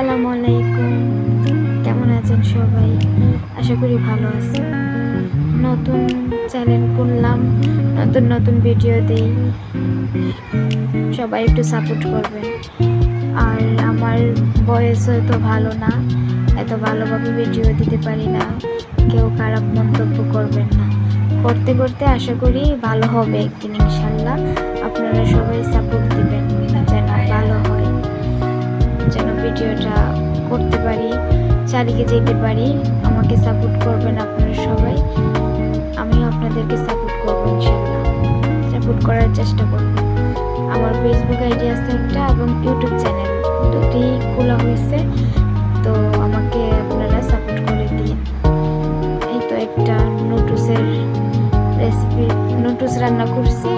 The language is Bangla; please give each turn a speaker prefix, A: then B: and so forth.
A: আসসালামু আলাইকুম। কেমন আছেন সবাই? আশা করি ভালো আছেন। নতুন চ্যানেল করলাম, নতুন নতুন ভিডিও দেই, সবাই একটু সাপোর্ট করবেন। আর আমার ভয়েস হয়তো ভালো না, এত ভালোভাবে ভিডিও দিতে পারি না, কেউ খারাপ মন্তব্য করবেন না। করতে করতে আশা করি ভালো হবে একদিন ইনশাল্লাহ। আপনারা সবাই সাপোর্ট দিবেন যেন ভালো হয়, যেন ভিডিওটা করতে পারি, চালিয়ে যেতে পারি। আমাকে সাপোর্ট করবেন আপনারা সবাই, আমিও আপনাদেরকে সাপোর্ট করবো ইনশাল্লাহ, সাপোর্ট করার চেষ্টা করব। আমার ফেসবুক আইডি আছে একটা এবং ইউটিউব চ্যানেল দুটি খোলা হয়েছে, তো আমাকে আপনারা সাপোর্ট করে দিন। এই তো একটা নুডলসের রেসিপি, নুডলস রান্না করছি,